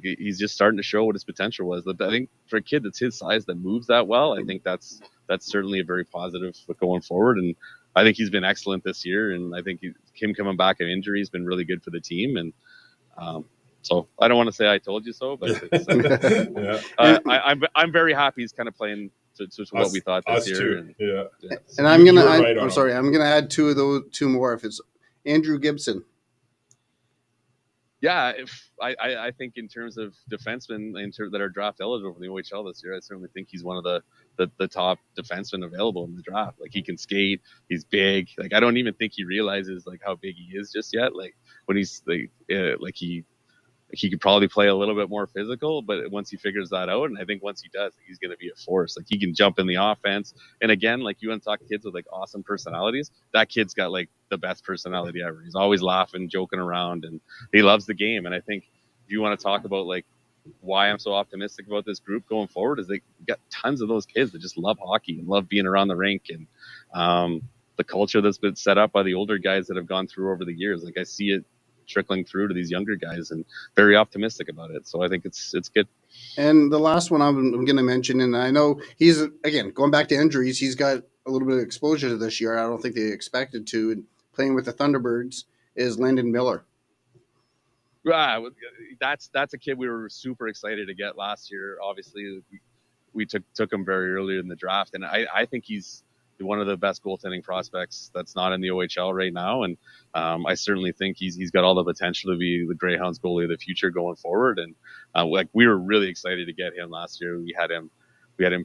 he's just starting to show what his potential was. But I think for a kid that's his size that moves that well, I think that's certainly a very positive going forward. And I think he's been excellent this year. And I think him coming back of injury has been really good for the team. And so I don't want to say I told you so, but I'm very happy he's kind of playing to what we thought this year. And I'm gonna add two more if it's Andrew Gibson. Yeah, I think in terms of defensemen that are draft eligible for the OHL this year, I certainly think he's one of the top defensemen available in the draft. Like he can skate, he's big. Like I don't even think he realizes like how big he is just yet. Like when he's he could probably play a little bit more physical, but once he figures that out, and I think once he does, he's going to be a force. Like he can jump in the offense. And again, like you want to talk kids with like awesome personalities, that kid's got like the best personality ever. He's always laughing, joking around, and he loves the game. And I think if you want to talk about like why I'm so optimistic about this group going forward is they got tons of those kids that just love hockey and love being around the rink. And the culture that's been set up by the older guys that have gone through over the years, like I see it trickling through to these younger guys, and very optimistic about it. So I think it's good. And the last one I'm going to mention, and I know he's, again, going back to injuries, he's got a little bit of exposure to this year. I don't think they expected to. And playing with the Thunderbirds is Landon Miller. That's a kid we were super excited to get last year. Obviously, we took him very early in the draft, and I think he's one of the best goaltending prospects that's not in the OHL right now. And I certainly think he's got all the potential to be the Greyhounds goalie of the future going forward. And like we were really excited to get him last year. We had him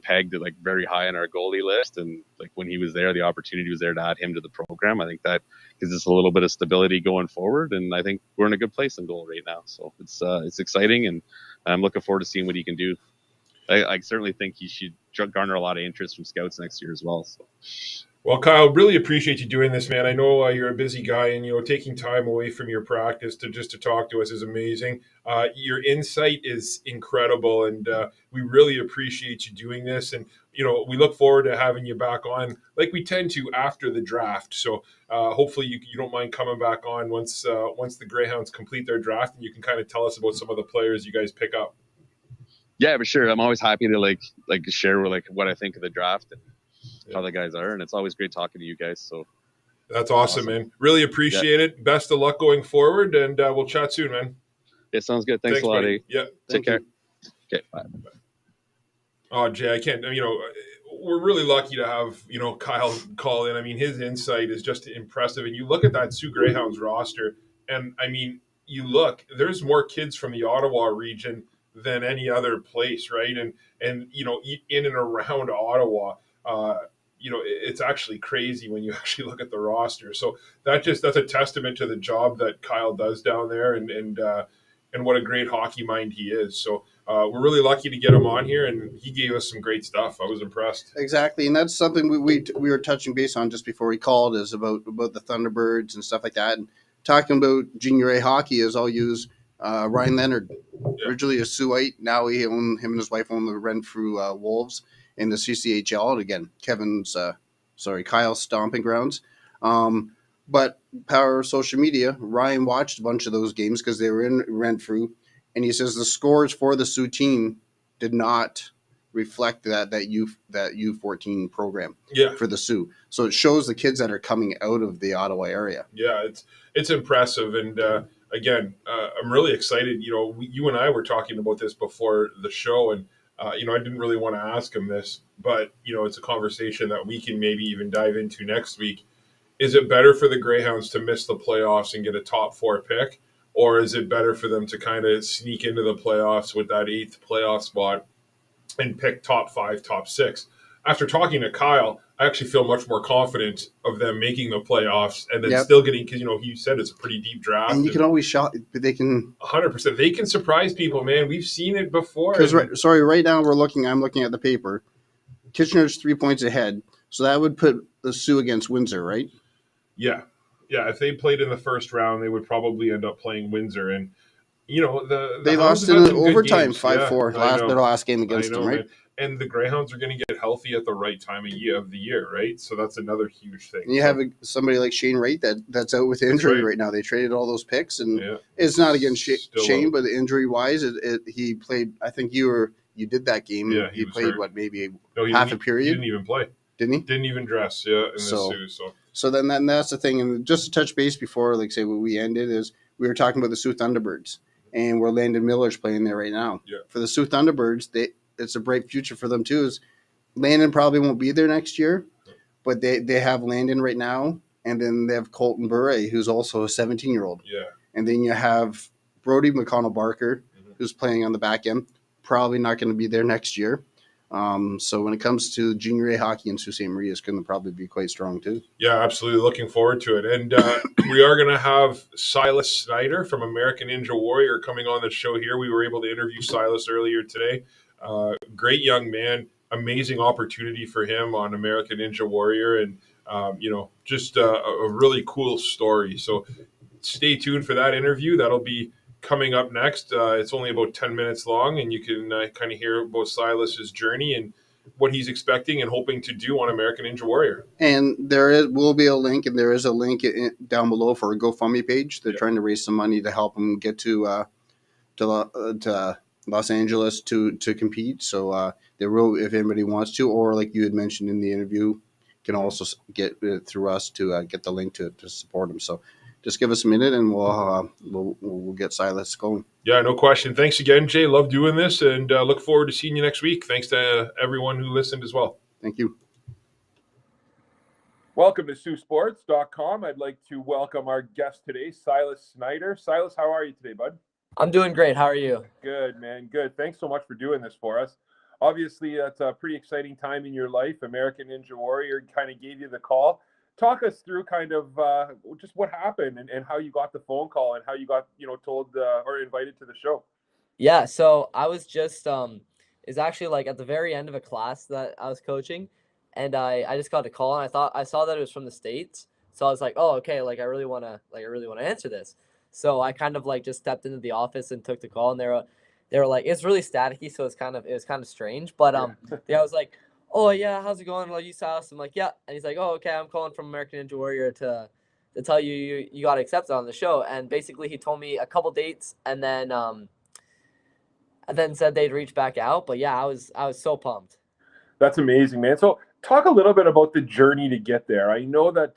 pegged at like very high on our goalie list. And like when he was there, the opportunity was there to add him to the program. I think that gives us a little bit of stability going forward. And I think we're in a good place in goal right now. So it's exciting, and I'm looking forward to seeing what he can do. I certainly think he should garner a lot of interest from scouts next year as well. So. Well, Kyle, really appreciate you doing this, man. I know you're a busy guy, and taking time away from your practice to talk to us is amazing. Your insight is incredible, and we really appreciate you doing this. And we look forward to having you back on, like we tend to after the draft. So hopefully you don't mind coming back on once the Greyhounds complete their draft, and you can kind of tell us about some of the players you guys pick up. Yeah, for sure. I'm always happy to like share what I think of the draft and how the guys are, and it's always great talking to you guys. So that's awesome, man. Really appreciate it. Best of luck going forward, and we'll chat soon, man. Yeah, sounds good. Thanks a lot. Yeah, take care. Okay, bye. Oh, Jay, I can't. We're really lucky to have Kyle call in. I mean, his insight is just impressive, and you look at that Sioux Greyhounds roster, and I mean, there's more kids from the Ottawa region than any other place, right? And in and around Ottawa, it's actually crazy when you actually look at the roster. So that's a testament to the job that Kyle does down there, and what a great hockey mind he is. So we're really lucky to get him on here, and he gave us some great stuff. I was impressed. Exactly, and that's something we were touching base on just before he called, is about the Thunderbirds and stuff like that. And talking about junior A hockey, is I'll use Ryan Leonard, originally a Siouxite. Now him and his wife own the Renfrew Wolves in the CCHL. Again, Kyle's stomping grounds. But power of social media, Ryan watched a bunch of those games because they were in Renfrew, and he says the scores for the Sioux team did not reflect that U14 program for the Sioux. So it shows the kids that are coming out of the Ottawa area. Yeah, it's impressive, and again, I'm really excited. You and I were talking about this before the show, and I didn't really want to ask him this, but it's a conversation that we can maybe even dive into next week. Is it better for the Greyhounds to miss the playoffs and get a top 4 pick, or is it better for them to kind of sneak into the playoffs with that 8th playoff spot and pick top 5, top 6? After talking to Kyle, I actually feel much more confident of them making the playoffs and then still getting, because he said it's a pretty deep draft. And you can always shot, but they can 100%. They can surprise people, man. We've seen it before. Because right now I'm looking at the paper. Kitchener's 3 points ahead, so that would put the Sioux against Windsor, right? Yeah. If they played in the first round, they would probably end up playing Windsor, and they lost in overtime 5-4 their last game against them, right? Man. And the Greyhounds are going to get healthy at the right time of the year, right? So that's another huge thing. And you have somebody like Shane Wright that's out with injury right now. They traded all those picks, and it's not against Shane, but injury wise, he played. I think you did that game. Yeah, he played hurt. Maybe half a period. He didn't even play. Didn't he? Didn't even dress. Yeah, in the Sioux. So then that's the thing. And just to touch base before, like say what we ended is we were talking about the Sault Thunderbirds, and where Landon Miller's playing there right now. Yeah. For the Sault Thunderbirds, it's a bright future for them too. Is Landon probably won't be there next year, but they have Landon right now, and then they have Colton Bure, who's also a 17-year-old. Yeah. And then you have Brody McConnell Barker, who's playing on the back end, probably not going to be there next year. So when it comes to junior A hockey in Sault Ste. Marie, it's going to probably be quite strong too. Yeah, absolutely. Looking forward to it. And we are going to have Sylas Snider from American Ninja Warrior coming on the show here. We were able to interview Sylas earlier today. Great young man, amazing opportunity for him on American Ninja Warrior, and just a really cool story. So stay tuned for that interview. That'll be coming up next. It's only about 10 minutes long, and you can kind of hear about Sylas's journey and what he's expecting and hoping to do on American Ninja Warrior. And will be a link, and there is a link down below for a GoFundMe page. They're trying to raise some money to help him get to Los Angeles to compete. So there will, if anybody wants to, or like you had mentioned in the interview, can also get through us to get the link to support him. So just give us a minute, and we'll get Sylas going. Yeah, no question. Thanks again, Jay. Love doing this, and look forward to seeing you next week. Thanks to everyone who listened as well. Thank you. Welcome to SiouxSports.com. I'd like to welcome our guest today, Sylas Snider. Sylas, how are you today, bud? I'm doing great. How are you? Good, man. Good. Thanks so much for doing this for us. Obviously, that's a pretty exciting time in your life. American Ninja Warrior kind of gave you the call. Talk us through kind of just what happened and how you got the phone call and how you got, told or invited to the show. Yeah, so I was just it's actually like at the very end of a class that I was coaching, and I just got a call, and I saw that it was from the States. So I was like, "Oh, okay, I really want to answer this." So I kind of just stepped into the office and took the call, and they were like, it's really staticky, so it was kind of strange, but I was like, "Oh yeah, how's it going? Like, Sylas?" I'm like, "Yeah," and he's like, "Oh, okay, I'm calling from American Ninja Warrior to tell you got accepted on the show." And basically, he told me a couple dates, and then said they'd reach back out. But yeah, I was so pumped. That's amazing, man. So talk a little bit about the journey to get there. I know that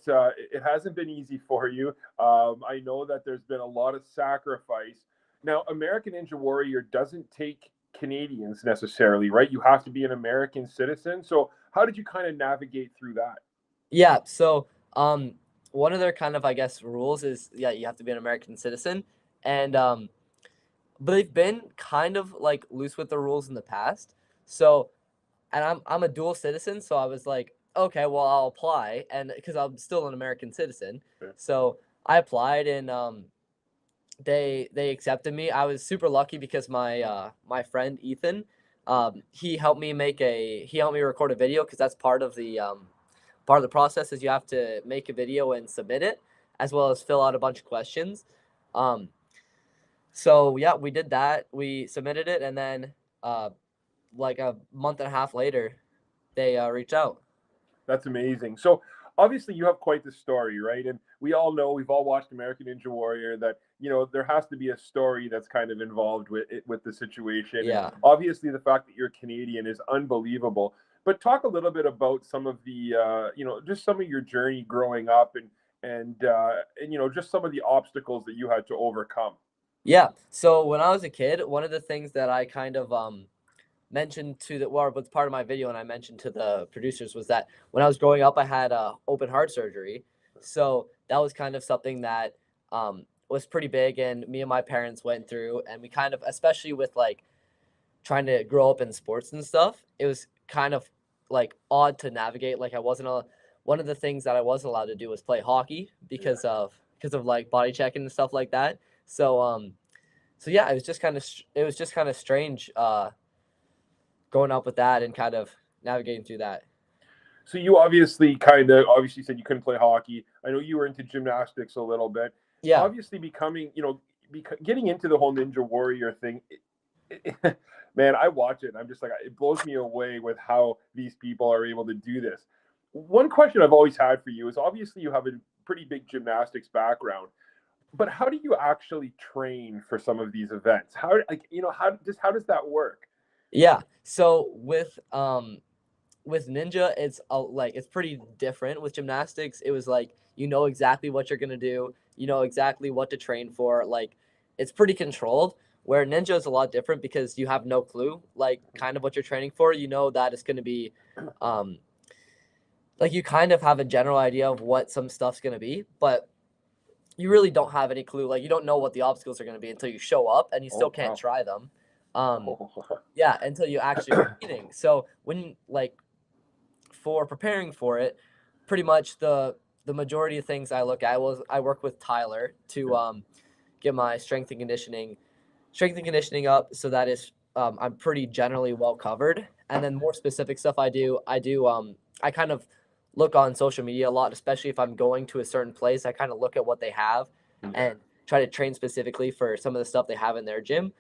it hasn't been easy for you. I know that there's been a lot of sacrifice. Now, American Ninja Warrior doesn't take Canadians necessarily, right? You have to be an American citizen. So how did you kind of navigate through that? Yeah. So one of their kind of, I guess, rules is, you have to be an American citizen. And but they've been kind of loose with the rules in the past. So, and I'm a dual citizen, so I was like, okay, well, I'll apply, and because I'm still an American citizen. Sure. So I applied, and they accepted me. I was super lucky because my my friend Ethan, he helped me record a video, because that's part of the process is you have to make a video and submit it, as well as fill out a bunch of questions. So yeah, we did that. We submitted it, and then like a month and a half later, they reached out. That's amazing. So obviously you have quite the story, right? And we all know, we've all watched American Ninja Warrior, that, there has to be a story that's kind of involved with the situation. Yeah. And obviously the fact that you're Canadian is unbelievable. But talk a little bit about some of the, just some of your journey growing up and just some of the obstacles that you had to overcome. Yeah. So when I was a kid, one of the things that I kind of mentioned to the well, what's part of my video, and I mentioned to the producers was that when I was growing up, I had open heart surgery, so that was kind of something that was pretty big, and me and my parents went through, and we kind of, especially with like trying to grow up in sports and stuff, it was kind of like odd to navigate. Like I wasn't a one of the things that I wasn't allowed to do was play hockey because of like body checking and stuff like that. So yeah, it was just kind of strange growing up with that and kind of navigating through that. So you obviously said you couldn't play hockey. I know you were into gymnastics a little bit. Yeah. Obviously becoming, getting into the whole Ninja Warrior thing, man, I watch it and I'm just like, it blows me away with how these people are able to do this. One question I've always had for you is obviously you have a pretty big gymnastics background, but how do you actually train for some of these events? How does that work? Yeah. So with ninja, it's pretty different. With gymnastics, it was like you know exactly what you're gonna do, you know exactly what to train for. Like it's pretty controlled. Where ninja is a lot different because you have no clue, like kind of what you're training for. You know that it's gonna be, like you kind of have a general idea of what some stuff's gonna be, but you really don't have any clue. Like you don't know what the obstacles are gonna be until you show up, and you still can't try them. Yeah, until you actually are competing. So when for preparing for it, pretty much the majority of things I look at was I work with Tyler to get my strength and conditioning up, so that is I'm pretty generally well covered. And then more specific stuff I kind of look on social media a lot, especially if I'm going to a certain place. I kind of look at what they have and try to train specifically for some of the stuff they have in their gym.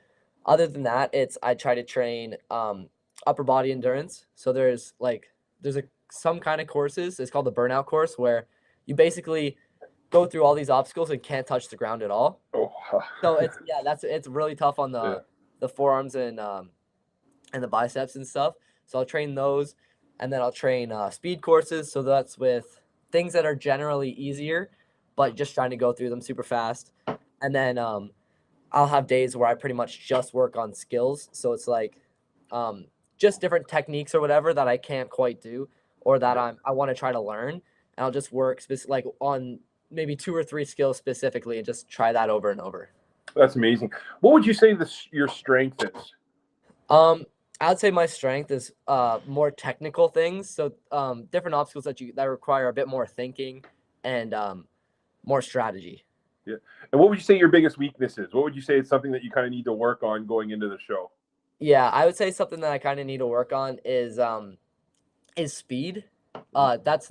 Other than that, I try to train upper body endurance. So there's some kind of courses. It's called the burnout course, where you basically go through all these obstacles and can't touch the ground at all. So it's really tough on the forearms and the biceps and stuff. So I'll train those, and then I'll train speed courses. So that's with things that are generally easier, but just trying to go through them super fast. And then I'll have days where I pretty much just work on skills. So it's like just different techniques or whatever that I can't quite do, or that I want to try to learn. And I'll just work like on maybe 2 or 3 skills specifically and just try that over and over. That's amazing. What would you say your strength is? I would say my strength is more technical things. So different obstacles that require a bit more thinking and more strategy. Yeah. And what would you say your biggest weakness is? What would you say is something that you kind of need to work on going into the show? Yeah, I would say something that I kind of need to work on is speed. That's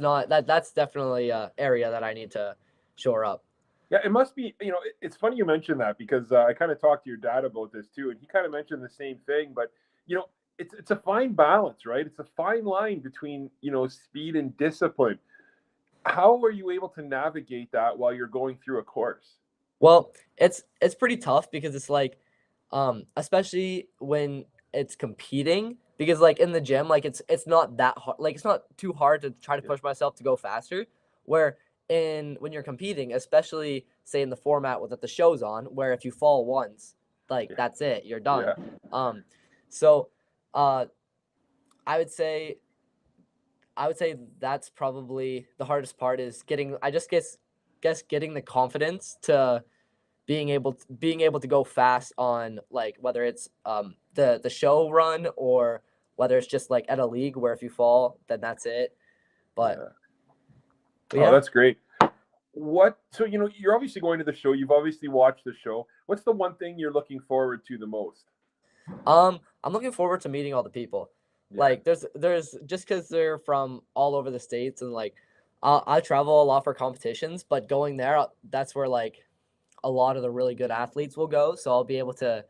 definitely an area that I need to shore up. Yeah, it must be, it's funny you mentioned that, because I kind of talked to your dad about this too, and he kind of mentioned the same thing, but it's a fine balance, right? It's a fine line between, speed and discipline. How are you able to navigate that while you're going through a course? Well, it's pretty tough because it's like, especially when it's competing, because like in the gym, like it's not that hard, like it's not too hard to try to push myself to go faster. Where when you're competing, especially say in the format that the show's on, where if you fall once, like that's it, you're done. Yeah. So I would say that's probably the hardest part is getting the confidence to being able to go fast on, like, whether it's the show run or whether it's just like at a league where if you fall, then that's it. But yeah. Oh, that's great. So you're obviously going to the show. You've obviously watched the show. What's the one thing you're looking forward to the most? I'm looking forward to meeting all the people. Yeah. Like there's just because they're from all over the states, and like I travel a lot for competitions, but going there, that's where like a lot of the really good athletes will go. So I'll be able to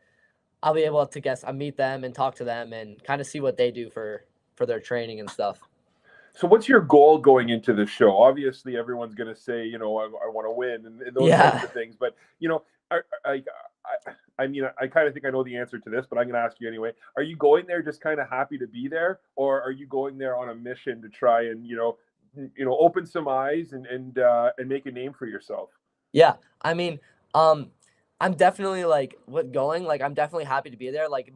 meet them and talk to them and kind of see what they do for their training and stuff. So what's your goal going into the show? Obviously, everyone's going to say, I want to win and those kinds of things. But, I mean, I kind of think I know the answer to this, but I'm going to ask you anyway. Are you going there just kind of happy to be there, or are you going there on a mission to try and, open some eyes and make a name for yourself? Yeah, I mean, I'm definitely I'm definitely happy to be there. Like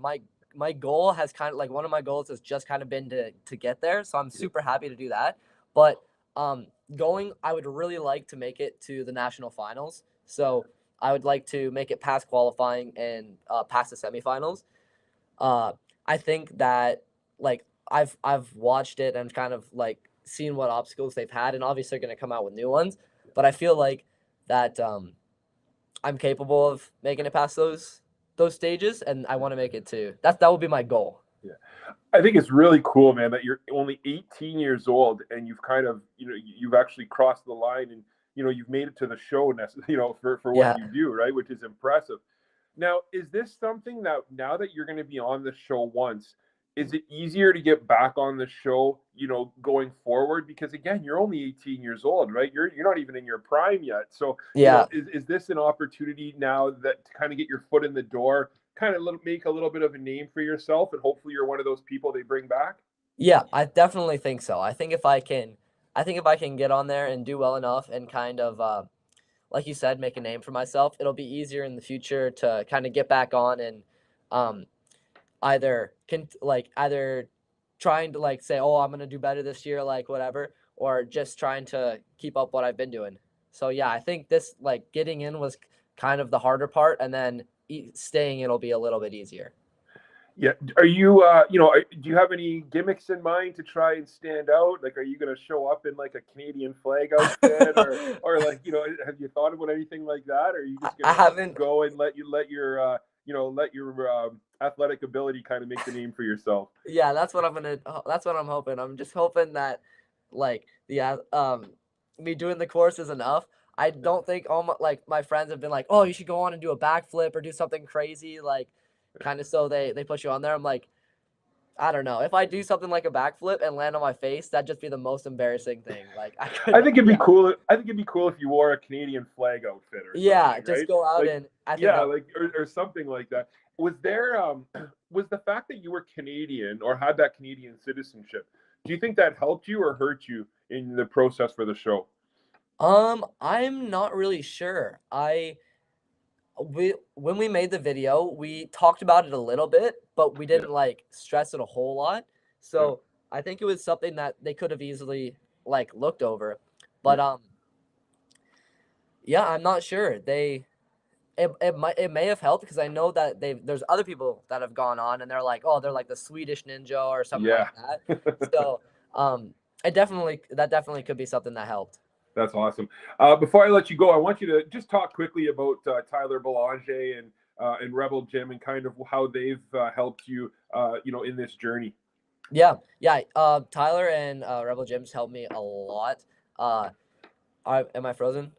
my goal has kind of like one of my goals has just kind of been to get there. So I'm super happy to do that. But I would really like to make it to the national finals. So I would like to make it past qualifying and past the semifinals. I think that like I've watched it and kind of like seen what obstacles they've had, and obviously they're going to come out with new ones. But I feel like that I'm capable of making it past those stages, and I want to make it too. That would be my goal. Yeah. I think it's really cool, man, that you're only 18 years old and you've kind of, you've actually crossed the line and, you've made it to the show, for what you do, right? Which is impressive. Now, is this something that now that you're going to be on the show once, is it easier to get back on the show, going forward? Because again, you're only 18 years old, right? You're not even in your prime yet. So is this an opportunity now that to kind of get your foot in the door, kind of make a little bit of a name for yourself, and hopefully you're one of those people they bring back? Yeah, I definitely think so. I think if I can get on there and do well enough and kind of like you said, make a name for myself, it'll be easier in the future to kind of get back on and either trying to like say, oh, I'm going to do better this year, like whatever, or just trying to keep up what I've been doing. So yeah, I think this like getting in was kind of the harder part, and then staying it'll be a little bit easier. Yeah. Are you, do you have any gimmicks in mind to try and stand out? Like, are you going to show up in like a Canadian flag outfit or like, have you thought about anything like that? Or are you just going to go and let your athletic ability kind of make the name for yourself? Yeah, that's what I'm hoping. I'm just hoping that like me doing the course is enough. I don't think my friends have been like, oh, you should go on and do a backflip or do something crazy, like kind of so they push you on there. I'm like, I don't know. If I do something like a backflip and land on my face, that'd just be the most embarrassing thing. Like I think it'd be cool. I think it'd be cool if you wore a Canadian flag outfit or something, just right? go out or something like that. Was there was the fact that you were Canadian or had that Canadian citizenship, do you think that helped you or hurt you in the process for the show? I'm not really sure. When we made the video, we talked about it a little bit, but we didn't like stress it a whole lot. So I think it was something that they could have easily like looked over. But I'm not sure. It may have helped because I know that there's other people that have gone on and they're like, oh, they're like the Swedish ninja or something like that. So that definitely could be something that helped. That's awesome. Before I let you go, I want you to just talk quickly about Tyler Belanger and Rebel Gym and kind of how they've helped you, in this journey. Yeah. Tyler and Rebel Gyms helped me a lot. Am I frozen?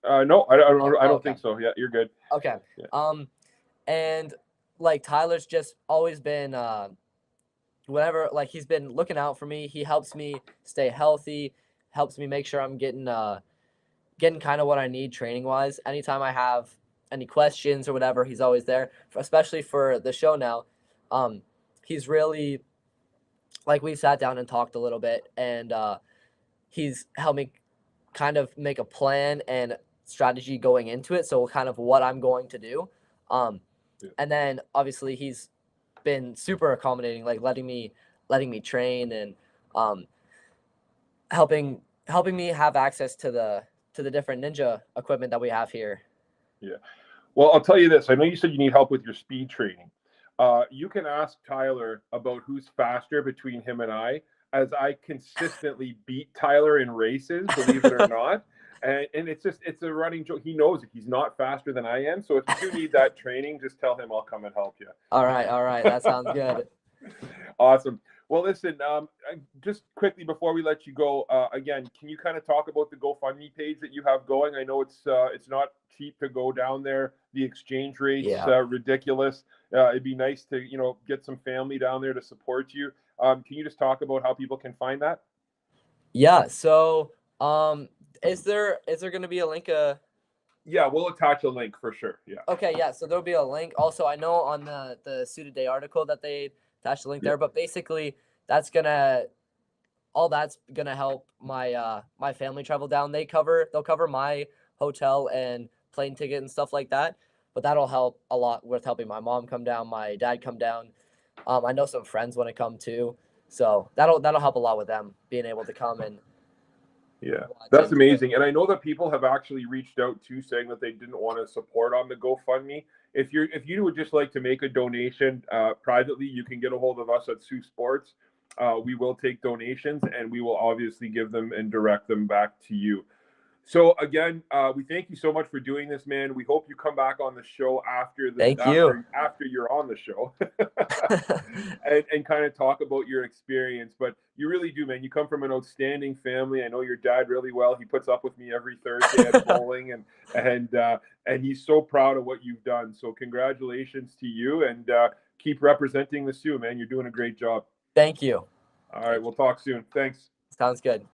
No, I don't think so. Yeah, you're good. Okay. Yeah. And like Tyler's just always been whenever like he's been looking out for me. He helps me stay healthy, helps me make sure I'm getting kind of what I need training wise. Anytime I have any questions or whatever, he's always there. Especially for the show now. He's really like we sat down and talked a little bit, and he's helped me kind of make a plan and strategy going into it. So kind of what I'm going to do. And then obviously he's been super accommodating, like letting me train and helping me have access to the different ninja equipment that we have here. Yeah. Well, I'll tell you this. I know you said you need help with your speed training. You can ask Tyler about who's faster between him and I, as I consistently beat Tyler in races, believe it or not. And it's a running joke. He knows it. He's not faster than I am. So if you need that training, just tell him I'll come and help you. All right. That sounds good. Awesome. Well, listen, just quickly before we let you go, again, can you kind of talk about the GoFundMe page that you have going? I know it's not cheap to go down there. The exchange rate's ridiculous. It'd be nice to, get some family down there to support you. Can you just talk about how people can find that? Yeah. So, is there going to be a link? Yeah, we'll attach a link for sure. Yeah. Okay. Yeah. So there'll be a link. Also, I know on the Suited Day article that they attached the link there, but basically that's gonna help my my family travel down. They'll cover my hotel and plane ticket and stuff like that. but that'll help a lot with helping my mom come down, my dad come down. I know some friends want to come too, so that'll help a lot with them being able to come and. Yeah, that's amazing. And I know that people have actually reached out too, saying that they didn't want to support on the GoFundMe. If you would just like to make a donation privately, you can get a hold of us at Sioux Sports. We will take donations, and we will obviously give them and direct them back to you. So again, we thank you so much for doing this, man. We hope you come back on the show after you're on the show and kind of talk about your experience. But you really do, man. You come from an outstanding family. I know your dad really well. He puts up with me every Thursday at bowling, and he's so proud of what you've done. So congratulations to you, and keep representing the Sioux, man. You're doing a great job. Thank you. All right, we'll talk soon. Thanks. Sounds good.